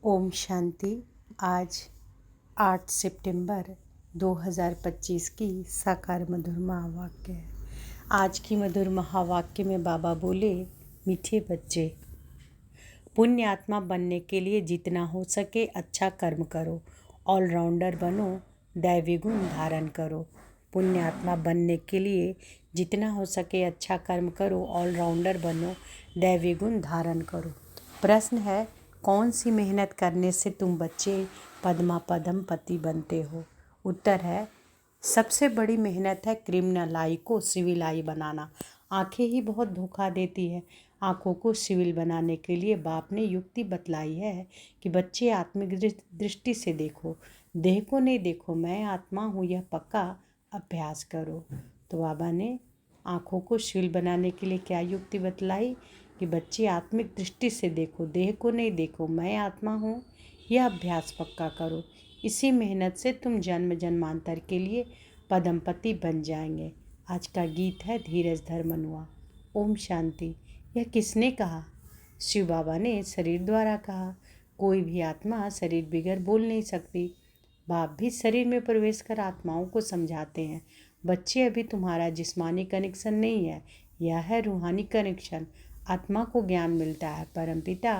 ओम शांति। आज 8 सितंबर 2025 की साकार मधुर महावाक्य है। आज की मधुर महावाक्य में बाबा बोले, मीठे बच्चे, पुण्य आत्मा बनने के लिए जितना हो सके अच्छा कर्म करो, ऑलराउंडर बनो, दैवी गुण धारण करो। पुण्य आत्मा बनने के लिए जितना हो सके अच्छा कर्म करो, ऑलराउंडर बनो, दैवी गुण धारण करो। प्रश्न है, कौन सी मेहनत करने से तुम बच्चे पद्मा पदम पति बनते हो? उत्तर है, सबसे बड़ी मेहनत है क्रिमिनल आई को सिविल आई बनाना। आंखें ही बहुत धोखा देती है। आंखों को सिविल बनाने के लिए बाप ने युक्ति बतलाई है कि बच्चे आत्मिक दृष्टि से देखो, देह को नहीं देखो, मैं आत्मा हूँ, यह पक्का अभ्यास करो। तो बाबा ने आंखों को सिविल बनाने के लिए क्या युक्ति बतलाई कि बच्चे आत्मिक दृष्टि से देखो, देह को नहीं देखो, मैं आत्मा हूँ, यह अभ्यास पक्का करो। इसी मेहनत से तुम जन्म जन्मांतर के लिए पदमपति बन जाएंगे। आज का गीत है धीरज धर्मनुआ। ओम शांति। यह किसने कहा? शिव बाबा ने शरीर द्वारा कहा। कोई भी आत्मा शरीर बिगर बोल नहीं सकती। बाप भी शरीर में प्रवेश कर आत्माओं को समझाते हैं, बच्चे अभी तुम्हारा जिस्मानी कनेक्शन नहीं है, यह है रूहानी कनेक्शन। आत्मा को ज्ञान मिलता है परमपिता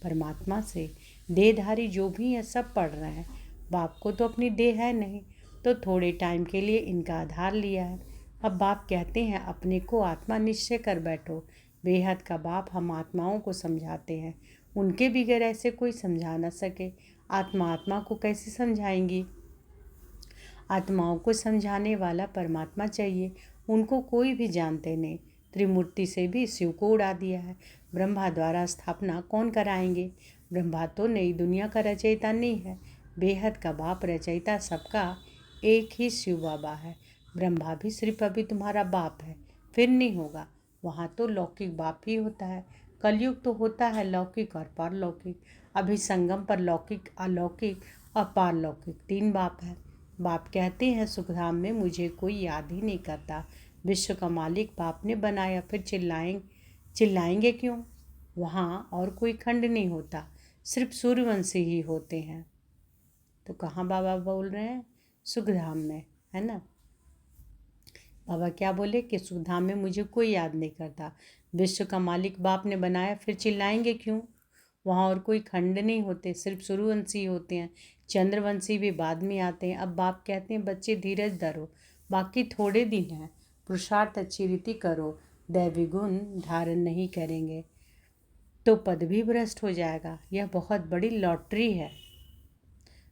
परमात्मा से। देहधारी जो भी है सब पढ़ रहे हैं। बाप को तो अपनी देह है नहीं, तो थोड़े टाइम के लिए इनका आधार लिया है। अब बाप कहते हैं अपने को आत्मा निश्चय कर बैठो। बेहद का बाप हम आत्माओं को समझाते हैं, उनके बगैर ऐसे कोई समझा न सके। आत्मा आत्मा को कैसे समझाएंगी? आत्माओं को समझाने वाला परमात्मा चाहिए, उनको कोई भी जानते नहीं। त्रिमूर्ति से भी शिव को उड़ा दिया है। ब्रह्मा द्वारा स्थापना कौन कराएंगे? ब्रह्मा तो नई दुनिया का रचयिता नहीं है। बेहद का बाप रचयिता सबका एक ही शिव बाबा है। ब्रह्मा भी सिर्फ अभी तुम्हारा बाप है, फिर नहीं होगा। वहाँ तो लौकिक बाप ही होता है। कलयुग तो होता है लौकिक और पारलौकिक। अभी संगम पर लौकिक, अलौकिक और पारलौकिक 3 बाप है। बाप कहते हैं सुखधाम में मुझे कोई याद ही नहीं करता। विश्व का मालिक बाप ने बनाया, फिर चिल्लाएंगे क्यों? वहाँ और कोई खंड नहीं होता, सिर्फ सूर्यवंशी ही होते हैं। तो कहाँ बाबा बोल रहे हैं? सुखधाम में, है ना। बाबा क्या बोले कि सुखधाम में मुझे कोई याद नहीं करता। विश्व का मालिक बाप ने बनाया, फिर चिल्लाएंगे क्यों? वहाँ और कोई खंड नहीं होते, सिर्फ सूर्यवंशी होते हैं। चंद्रवंशी भी बाद में आते हैं। अब बाप कहते हैं बच्चे धीरज धरो, बाकी थोड़े दिन हैं, पुरुषार्थ अच्छी रीति करो, दैवी गुण धारण नहीं करेंगे तो पद भी भ्रष्ट हो जाएगा। यह बहुत बड़ी लॉटरी है।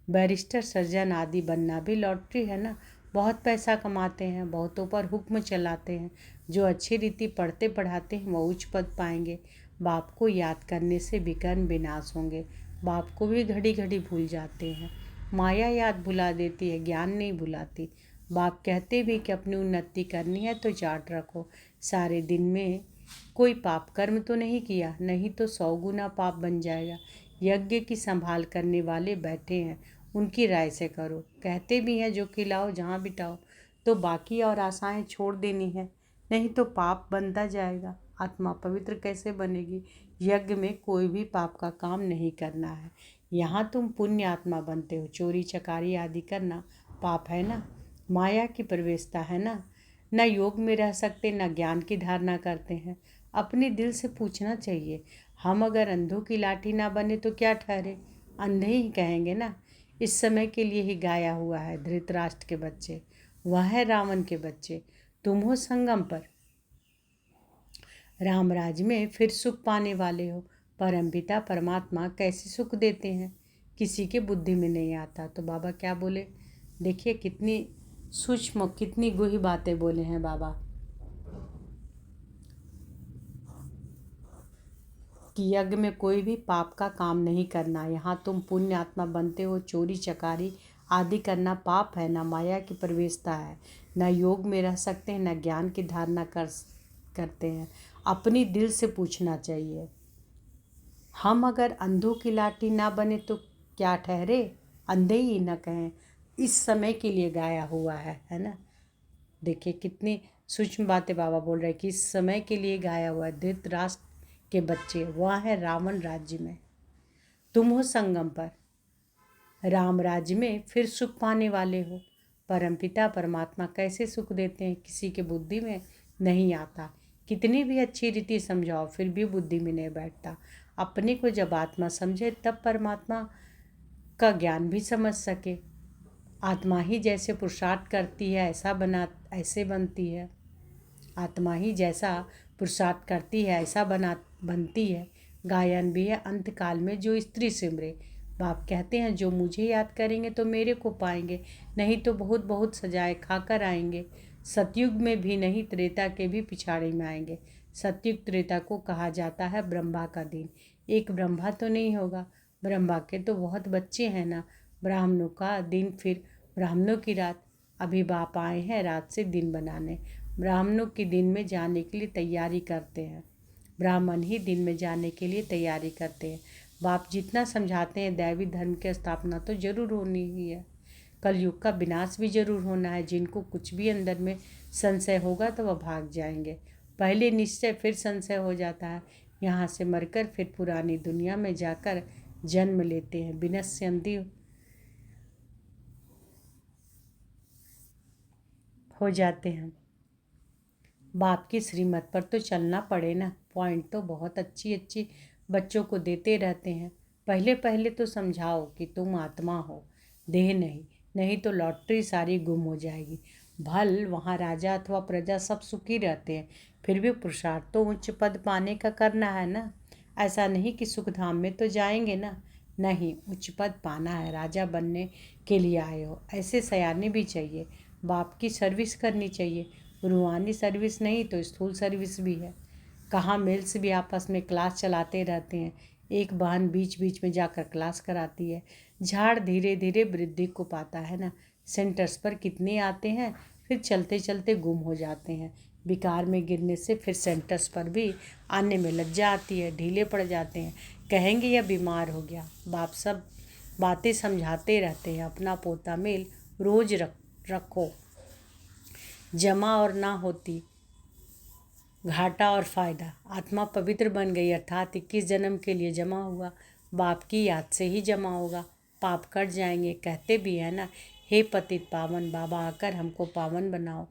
बैरिस्टर, सर्जन आदि बनना भी लॉटरी है ना। बहुत पैसा कमाते हैं, बहुतों पर हुक्म चलाते हैं। जो अच्छी रीति पढ़ते पढ़ाते हैं वो उच्च पद पाएंगे। बाप को याद करने से विकर्म विनाश होंगे। बाप को भी घड़ी घड़ी भूल जाते हैं। माया याद भुला देती है, ज्ञान नहीं भुलाती। बाप कहते भी कि अपनी उन्नति करनी है तो चार्ट रखो। सारे दिन में कोई पाप कर्म तो नहीं किया, नहीं तो 100 गुना पाप बन जाएगा। यज्ञ की संभाल करने वाले बैठे हैं, उनकी राय से करो। कहते भी हैं जो खिलाओ जहाँ बिठाओ, तो बाकी और आशाएं छोड़ देनी है, नहीं तो पाप बनता जाएगा। आत्मा पवित्र कैसे बनेगी? यज्ञ में कोई भी पाप का काम नहीं करना है। यहाँ तुम पुण्य आत्मा बनते हो। चोरी चकारी आदि करना पाप है ना, माया की प्रवेशता है ना। न योग में रह सकते, न ज्ञान की धारणा करते हैं। अपने दिल से पूछना चाहिए, हम अगर अंधों की लाठी ना बने तो क्या ठहरे? अंधे ही कहेंगे ना। इस समय के लिए ही गाया हुआ है धृतराष्ट्र के बच्चे, वह है रावण के बच्चे। तुम हो संगम पर, रामराज में फिर सुख पाने वाले हो। परमपिता परमात्मा कैसे सुख देते हैं, किसी के बुद्धि में नहीं आता। तो बाबा क्या बोले, देखिए कितनी सूक्ष्म, कितनी गूढ़ी बातें बोले हैं बाबा कि यज्ञ में कोई भी पाप का काम नहीं करना। यहाँ तुम पुण्य आत्मा बनते हो। चोरी चकारी आदि करना पाप है, न माया की प्रवेशता है, न योग में रह सकते हैं, न ज्ञान की धारणा करते हैं। अपनी दिल से पूछना चाहिए, हम अगर अंधों की लाठी ना बने तो क्या ठहरे? अंधे ही न कहें। इस समय के लिए गाया हुआ है ना। देखिए कितनी सूक्ष्म बातें बाबा बोल रहे हैं कि इस समय के लिए गाया हुआ है। धृतराष्ट्र के बच्चे, वह है रावण राज्य में। तुम हो संगम पर, राम राज्य में फिर सुख पाने वाले हो। परमपिता परमात्मा कैसे सुख देते हैं किसी के बुद्धि में नहीं आता। कितनी भी अच्छी रीति समझाओ फिर भी बुद्धि में नहीं बैठता। अपने को जब आत्मा समझे तब परमात्मा का ज्ञान भी समझ सके। आत्मा ही जैसे पुरुषार्थ करती है ऐसे बनती है। आत्मा ही जैसा पुरुषार्थ करती है ऐसा बनती है। गायन भी है अंत काल में जो स्त्री सिमरे। बाप कहते हैं जो मुझे याद करेंगे तो मेरे को पाएंगे, नहीं तो बहुत बहुत सजाए खाकर आएंगे। सतयुग में भी नहीं, त्रेता के भी पिछाड़े में आएंगे। सतयुग त्रेता को कहा जाता है ब्रह्मा का दिन। एक ब्रह्मा तो नहीं होगा, ब्रह्मा के तो बहुत बच्चे हैं ना। ब्राह्मणों का दिन फिर ब्राह्मणों की रात। अभी बाप आए हैं रात से दिन बनाने। ब्राह्मणों के दिन में जाने के लिए तैयारी करते हैं। ब्राह्मण ही दिन में जाने के लिए तैयारी करते हैं। बाप जितना समझाते हैं दैवी धर्म की स्थापना तो जरूर होनी ही है। कलयुग का विनाश भी जरूर होना है। जिनको कुछ भी अंदर में संशय होगा तो वह भाग जाएंगे। पहले निश्चय फिर संशय हो जाता है। यहाँ से मरकर फिर पुरानी दुनिया में जाकर जन्म लेते हैं। विनश्यन्ति हो जाते हैं। बाप की श्रीमत पर तो चलना पड़े ना। पॉइंट तो बहुत अच्छी अच्छी बच्चों को देते रहते हैं। पहले पहले तो समझाओ कि तुम आत्मा हो, देह नहीं, नहीं तो लॉटरी सारी गुम हो जाएगी। भल वहाँ राजा अथवा प्रजा सब सुखी रहते हैं, फिर भी पुरुषार्थ तो उच्च पद पाने का करना है ना। ऐसा नहीं कि सुखधाम में तो जाएंगे ना, नहीं, उच्च पद पाना है, राजा बनने के लिए आए हो। ऐसे सयाने भी चाहिए। बाप की सर्विस करनी चाहिए। रूहानी सर्विस नहीं तो स्थूल सर्विस भी है। कहाँ मिल्स भी आपस में क्लास चलाते रहते हैं। एक बहन बीच बीच में जाकर क्लास कराती है। झाड़ धीरे धीरे वृद्धि को पाता है ना। सेंटर्स पर कितने आते हैं फिर चलते चलते गुम हो जाते हैं। विकार में गिरने से फिर सेंटर्स पर भी आने में लज्जा आती है, ढीले पड़ जाते हैं। कहेंगे यह बीमार हो गया। बाप सब बातें समझाते रहते हैं। अपना पोता मेल रोज रखो। जमा और ना होती घाटा और फायदा। आत्मा पवित्र बन गई अर्थात 21 जन्म के लिए जमा हुआ। बाप की याद से ही जमा होगा। पाप कट जाएंगे। कहते भी है ना, हे पतित पावन बाबा आकर हमको पावन बनाओ।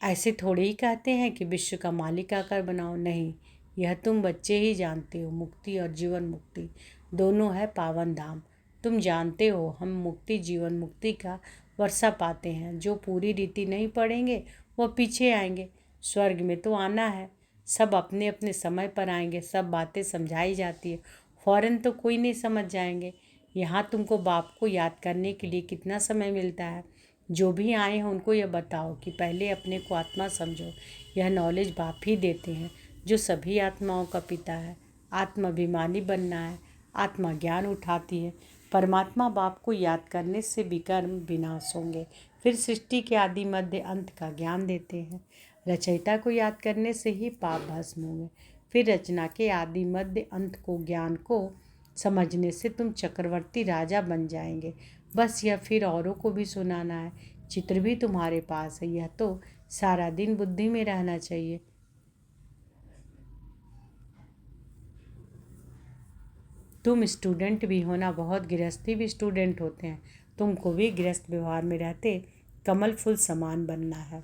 ऐसे थोड़े ही कहते हैं कि विश्व का मालिक आकर बनाओ। नहीं, यह तुम बच्चे ही जानते हो। मुक्ति और जीवन मुक्ति दोनों है पावन धाम। तुम जानते हो हम मुक्ति जीवन मुक्ति का वर्षा पाते हैं। जो पूरी रीति नहीं पढ़ेंगे वह पीछे आएंगे। स्वर्ग में तो आना है, सब अपने अपने समय पर आएंगे। सब बातें समझाई जाती है, फौरन तो कोई नहीं समझ जाएंगे। यहाँ तुमको बाप को याद करने के लिए कितना समय मिलता है। जो भी आए हैं उनको यह बताओ कि पहले अपने को आत्मा समझो। यह नॉलेज बाप ही देते हैं जो सभी आत्माओं का पिता है। आत्माभिमानी बनना है। आत्मा ज्ञान उठाती है। परमात्मा बाप को याद करने से विकर्म विनाश होंगे। फिर सृष्टि के आदि मध्य अंत का ज्ञान देते हैं। रचयिता को याद करने से ही पाप भस्म होंगे। फिर रचना के आदि मध्य अंत को ज्ञान को समझने से तुम चक्रवर्ती राजा बन जाएंगे। बस यह फिर औरों को भी सुनाना है। चित्र भी तुम्हारे पास है, यह तो सारा दिन बुद्धि में रहना चाहिए। तुम स्टूडेंट भी हो ना, बहुत गृहस्थी भी स्टूडेंट होते हैं। तुमको भी गृहस्थ व्यवहार में रहते कमल फूल समान बनना है।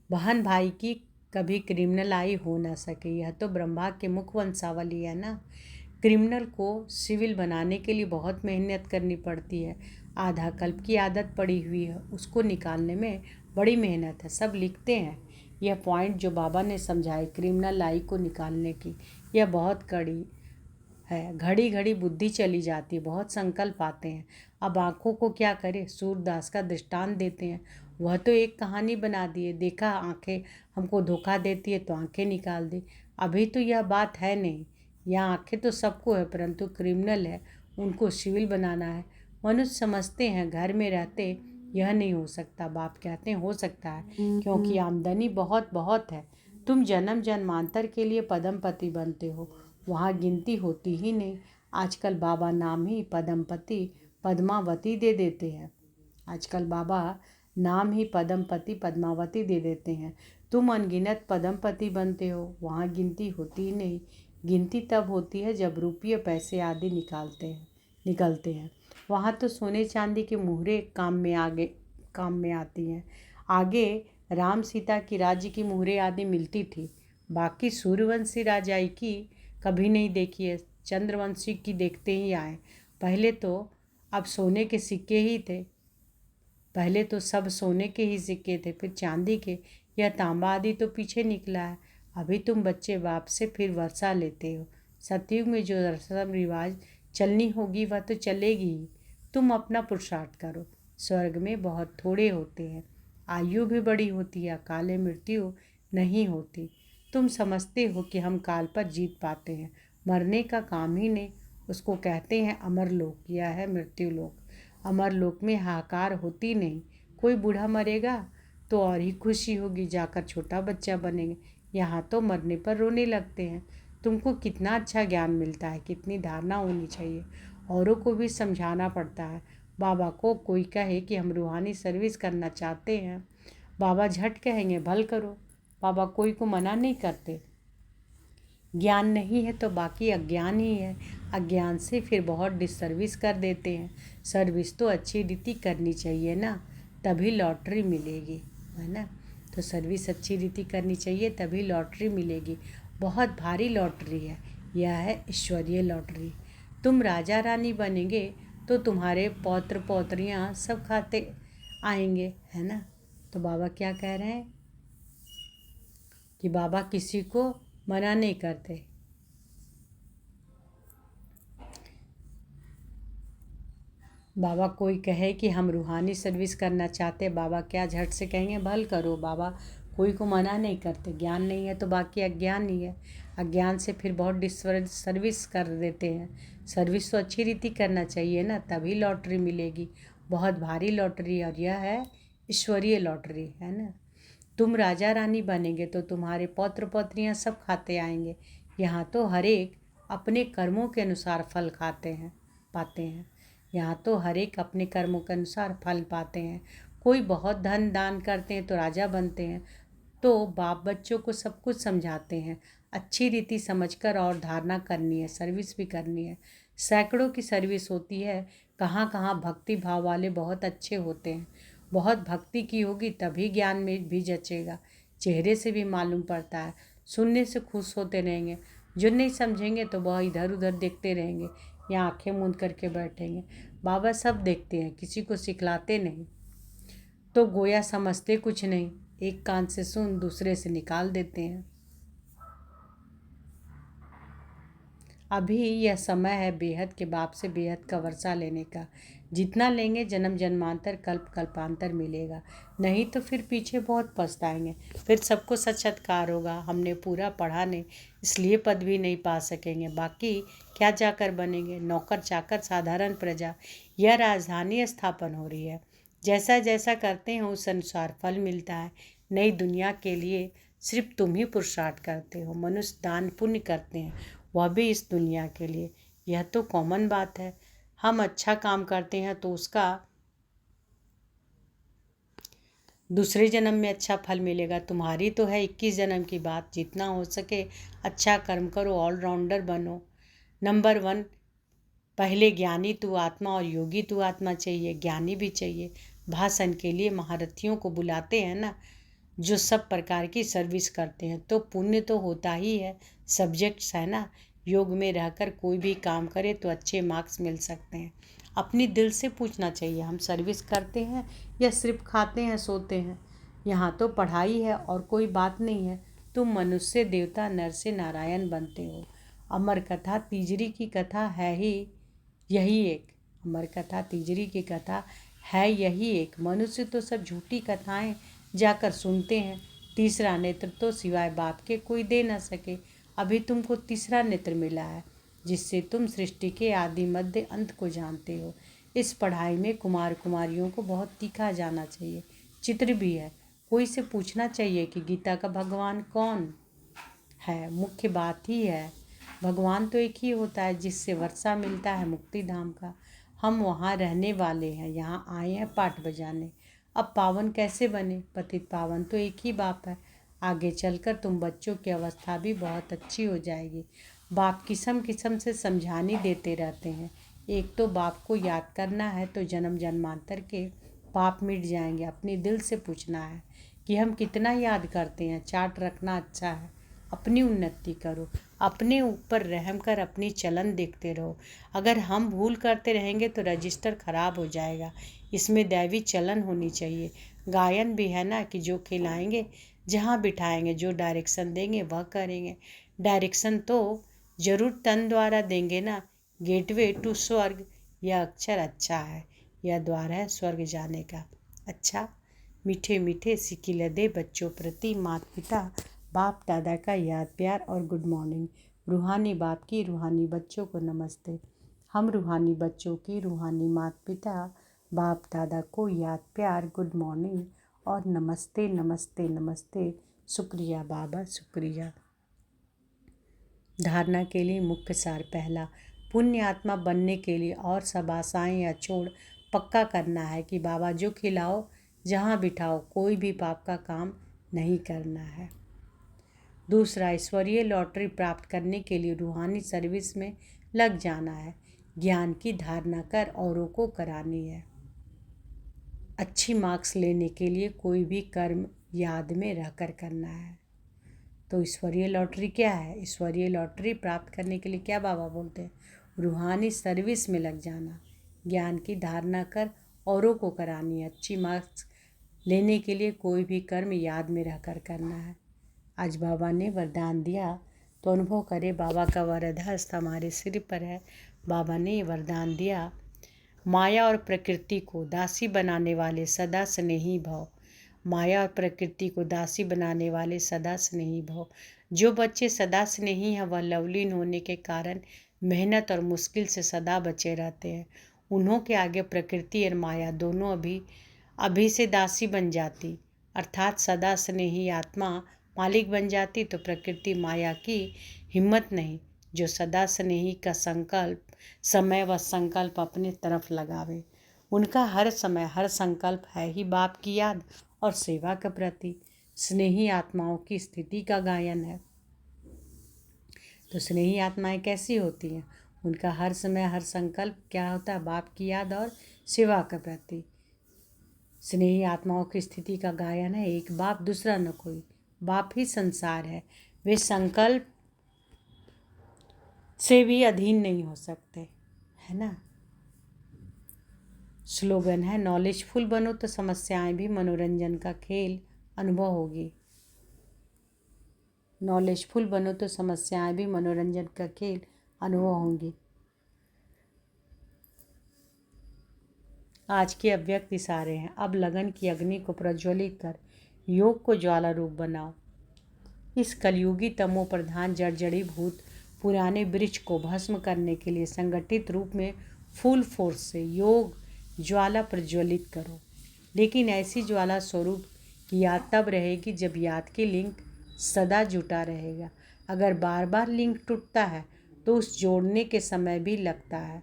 बहन भाई की कभी क्रिमिनल आई हो ना सके, यह तो ब्रह्मा के मुख वंशावली है ना। क्रिमिनल को सिविल बनाने के लिए बहुत मेहनत करनी पड़ती है। आधा कल्प की आदत पड़ी हुई है, उसको निकालने में बड़ी मेहनत है। सब लिखते हैं यह पॉइंट जो बाबा ने समझाए क्रिमिनल आई को निकालने की, यह बहुत कड़ी है। घड़ी घड़ी बुद्धि चली जाती है, बहुत संकल्प आते हैं। अब आँखों को क्या करे। सूरदास का दृष्टांत देते हैं। वह तो एक कहानी बना दी है। देखा आँखें हमको धोखा देती है तो आँखें निकाल दी। अभी तो यह बात है नहीं। यह आँखें तो सबको है, परंतु क्रिमिनल है उनको सिविल बनाना है। मनुष्य समझते हैं घर में रहते यह नहीं हो सकता। बाप कहते हैं हो सकता है, क्योंकि आमदनी बहुत बहुत है। तुम जन्म जन्मांतर के लिए पद्मपति बनते हो, वहाँ गिनती होती ही नहीं। आजकल बाबा नाम ही पद्मपति पद्मावती दे देते हैं। आजकल बाबा नाम ही पद्मपति पद्मावती दे देते हैं। तुम अनगिनत पद्मपति बनते हो, वहाँ गिनती होती ही नहीं। गिनती तब होती है जब रुपये पैसे आदि निकलते हैं। वहाँ तो सोने चांदी के मुहरे काम में आती हैं। आगे राम सीता की राज्य की मुहरे आदि मिलती थी। बाकी सूर्यवंशी राजाई की कभी नहीं देखी है। चंद्रवंशी की देखते ही आए। पहले तो अब सोने के सिक्के ही थे। पहले तो सब सोने के ही सिक्के थे, फिर चांदी के। यह तांबा आदि तो पीछे निकला है। अभी तुम बच्चे बाप से फिर वर्षा लेते हो। सतयुग में जो रस्म रिवाज चलनी होगी वह तो चलेगी ही। तुम अपना पुरुषार्थ करो। स्वर्ग में बहुत थोड़े होते हैं। आयु भी बड़ी होती है, अकाले मृत्यु नहीं होती। तुम समझते हो कि हम काल पर जीत पाते हैं। मरने का काम ही नहीं, उसको कहते हैं अमर लोक, यह है मृत्यु लोक। अमर लोक में हाहाकार होती नहीं। कोई बूढ़ा मरेगा तो और ही खुशी होगी, जाकर छोटा बच्चा बनेंगे। यहाँ तो मरने पर रोने लगते हैं। तुमको कितना अच्छा ज्ञान मिलता है, कितनी धारणा होनी चाहिए। औरों को भी समझाना पड़ता है। बाबा को कोई कहे कि हम रूहानी सर्विस करना चाहते हैं, बाबा झट कहेंगे भल करो। बाबा कोई को मना नहीं करते। ज्ञान नहीं है तो बाकी अज्ञान ही है। अज्ञान से फिर बहुत डिसर्विस कर देते हैं। सर्विस तो अच्छी रीति करनी चाहिए ना, तभी लॉटरी मिलेगी, है ना। तो सर्विस अच्छी रीति करनी चाहिए तभी लॉटरी मिलेगी। बहुत भारी लॉटरी है, यह है ईश्वरीय लॉटरी। तुम राजा रानी बनेंगे तो तुम्हारे पौत्र पौत्रियाँ सब खाते आएंगे, है ना। तो बाबा क्या कह रहे हैं कि बाबा किसी को मना नहीं करते। बाबा कोई कहे कि हम रूहानी सर्विस करना चाहते, बाबा क्या झट से कहेंगे भल करो। बाबा कोई को मना नहीं करते। ज्ञान नहीं है तो बाकी अज्ञान ही है। अज्ञान से फिर बहुत सर्विस कर देते हैं। सर्विस तो अच्छी रीति करना चाहिए ना, तभी लॉटरी मिलेगी। बहुत भारी लॉटरी, और यह है ईश्वरीय लॉटरी, है ना। तुम राजा रानी बनेंगे तो तुम्हारे पौत्र पौत्रियाँ सब खाते आएंगे। यहाँ तो हर एक अपने कर्मों के अनुसार फल पाते हैं। यहाँ तो हर एक अपने कर्मों के अनुसार फल पाते हैं। कोई बहुत धन दान करते हैं तो राजा बनते हैं। तो बाप बच्चों को सब कुछ समझाते हैं। अच्छी रीति समझकर और धारणा करनी है, सर्विस भी करनी है। सैकड़ों की सर्विस होती है। कहाँ कहाँ भक्ति भाव वाले बहुत अच्छे होते हैं। बहुत भक्ति की होगी तभी ज्ञान में भी जचेगा। चेहरे से भी मालूम पड़ता है। सुनने से खुश होते रहेंगे। जो नहीं समझेंगे तो वह इधर उधर देखते रहेंगे या आंखें मूंद करके बैठेंगे। बाबा सब देखते हैं, किसी को सिखलाते नहीं। तो गोया समझते कुछ नहीं, एक कान से सुन दूसरे से निकाल देते हैं। अभी यह समय है बेहद के बाप से बेहद का वर्षा लेने का। जितना लेंगे जन्म जन्मांतर कल्प कल्पांतर मिलेगा, नहीं तो फिर पीछे बहुत पछताएंगे। फिर सबको साक्षात्कार होगा, हमने पूरा पढ़ा नहीं इसलिए पदवी नहीं पा सकेंगे, बाकी क्या जाकर बनेंगे। नौकर चाकर साधारण प्रजा, यह राजधानी स्थापन हो रही है। जैसा जैसा करते हैं उस अनुसार फल मिलता है। नई दुनिया के लिए सिर्फ तुम ही पुरुषार्थ करते हो। मनुष्य दान पुण्य करते हैं, वह भी इस दुनिया के लिए। यह तो कॉमन बात है। हम अच्छा काम करते हैं तो उसका दूसरे जन्म में अच्छा फल मिलेगा। तुम्हारी तो है 21 जन्म की बात। जितना हो सके अच्छा कर्म करो, ऑलराउंडर बनो। नंबर 1 पहले ज्ञानी तू आत्मा और योगी तू आत्मा चाहिए, ज्ञानी भी चाहिए। भाषण के लिए महारथियों को बुलाते हैं ना, जो सब प्रकार की सर्विस करते हैं, तो पुण्य तो होता ही है। सब्जेक्ट्स है ना, योग में रहकर कोई भी काम करे तो अच्छे मार्क्स मिल सकते हैं। अपनी दिल से पूछना चाहिए, हम सर्विस करते हैं या सिर्फ खाते हैं सोते हैं। यहाँ तो पढ़ाई है और कोई बात नहीं है। तुम मनुष्य से देवता, नर से नारायण बनते हो। अमर कथा तीजरी की कथा है ही यही एक। अमर कथा तीजरी की कथा है यही एक। मनुष्य तो सब झूठी कथाएं जाकर सुनते हैं। तीसरा नेत्र तो सिवाय बाप के कोई दे न सके। अभी तुमको तीसरा नेत्र मिला है, जिससे तुम सृष्टि के आदि मध्य अंत को जानते हो। इस पढ़ाई में कुमार कुमारियों को बहुत तीखा जाना चाहिए। चित्र भी है। कोई से पूछना चाहिए कि गीता का भगवान कौन है। मुख्य बात ही है, भगवान तो एक ही होता है, जिससे वर्षा मिलता है मुक्ति धाम का। हम वहाँ रहने वाले हैं, यहाँ आए हैं पाठ बजाने। अब पावन कैसे बने? पतित पावन तो एक ही बाप है। आगे चलकर तुम बच्चों की अवस्था भी बहुत अच्छी हो जाएगी। बाप किस्म किस्म से समझाने देते रहते हैं। एक तो बाप को याद करना है तो जन्म जन्मांतर के पाप मिट जाएंगे। अपने दिल से पूछना है कि हम कितना याद करते हैं। चार्ट रखना अच्छा है। अपनी उन्नति करो, अपने ऊपर रहम कर अपनी चलन देखते रहो। अगर हम भूल करते रहेंगे तो रजिस्टर खराब हो जाएगा। इसमें दैवी चलन होनी चाहिए। गायन भी है ना कि जो खिलाएंगे, जहाँ बिठाएंगे, जो डायरेक्शन देंगे वह करेंगे। डायरेक्शन तो जरूर तन द्वारा देंगे ना। गेटवे टू स्वर्ग, यह अक्षर अच्छा है, यह द्वार है स्वर्ग जाने का। अच्छा, मीठे मीठे सिकिल दे बच्चों प्रति माता पिता बाप दादा का याद प्यार और गुड मॉर्निंग। रूहानी बाप की रूहानी बच्चों को नमस्ते। हम रूहानी बच्चों की रूहानी माता पिता बाप दादा को याद प्यार गुड मॉर्निंग और नमस्ते नमस्ते नमस्ते। शुक्रिया बाबा, शुक्रिया। धारणा के लिए मुख्य सार। पहला, पुण्य आत्मा बनने के लिए और सब आशाएं या छोड़ पक्का करना है कि बाबा जो खिलाओ, जहाँ बिठाओ, कोई भी पाप का काम नहीं करना है। दूसरा, ईश्वरीय लॉटरी प्राप्त करने के लिए रूहानी सर्विस में लग जाना है। ज्ञान की धारणा कर औरों को करानी है। अच्छी मार्क्स लेने के लिए कोई भी कर्म याद में रहकर करना है। तो ईश्वरीय लॉटरी क्या है? ईश्वरीय लॉटरी प्राप्त करने के लिए क्या बाबा बोलते हैं? रूहानी सर्विस में लग जाना, ज्ञान की धारणा कर औरों को करानी है। अच्छी मार्क्स लेने के लिए कोई भी कर्म याद में रहकर करना है। आज बाबा ने वरदान दिया तो अनुभव करे। बाबा का वरद हस्त हमारे सिर पर है। बाबा ने ये वरदान दिया, माया और प्रकृति को दासी बनाने वाले सदा स्नेही भव। माया और प्रकृति को दासी बनाने वाले सदा स्नेही भव। जो बच्चे सदा स्नेही हैं वह लवलीन होने के कारण मेहनत और मुश्किल से सदा बचे रहते हैं। उन्हों के आगे प्रकृति और माया दोनों अभी से दासी बन जाती, अर्थात सदा स्नेही आत्मा मालिक बन जाती तो प्रकृति माया की हिम्मत नहीं। जो सदा स्नेही का समय व संकल्प अपने तरफ लगावे, उनका हर समय हर संकल्प है ही बाप की याद और सेवा के प्रति। स्नेही आत्माओं की स्थिति का गायन है। तो स्नेही आत्माएं कैसी होती हैं? उनका हर समय हर संकल्प क्या होता है? बाप की याद और सेवा के प्रति। स्नेही आत्माओं की स्थिति का गायन है, एक बाप दूसरा न कोई, बाप ही संसार है। वे संकल्प से भी अधीन नहीं हो सकते, है ना। स्लोगन है, नॉलेजफुल बनो तो समस्याएं भी मनोरंजन का खेल अनुभव होगी। नॉलेजफुल बनो तो समस्याएं भी मनोरंजन का खेल अनुभव होंगी। आज के अव्यक्त इशारे हैं। अब लगन की अग्नि को प्रज्वलित कर योग को ज्वाला रूप बनाओ। इस कलयुगी तमो प्रधान जर्जरी भूत पुराने वृक्ष को भस्म करने के लिए संगठित रूप में फुल फोर्स से योग ज्वाला प्रज्वलित करो। लेकिन ऐसी ज्वाला स्वरूप की याद तब रहेगी जब याद की लिंक सदा जुटा रहेगा। अगर बार बार लिंक टूटता है तो उस जोड़ने के समय भी लगता है,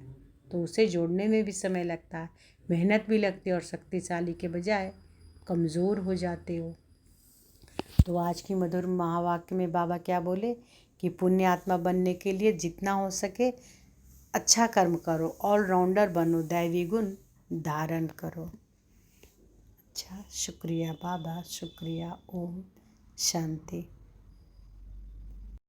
तो उसे जोड़ने में भी समय लगता है, मेहनत भी लगती है और शक्तिशाली के बजाय कमज़ोर हो जाते हो। तो आज की मधुर महावाक्य में बाबा क्या बोले कि पुण्य आत्मा बनने के लिए जितना हो सके अच्छा कर्म करो, ऑलराउंडर बनो, दैवी गुण धारण करो। अच्छा, शुक्रिया बाबा, शुक्रिया। ओम शांति।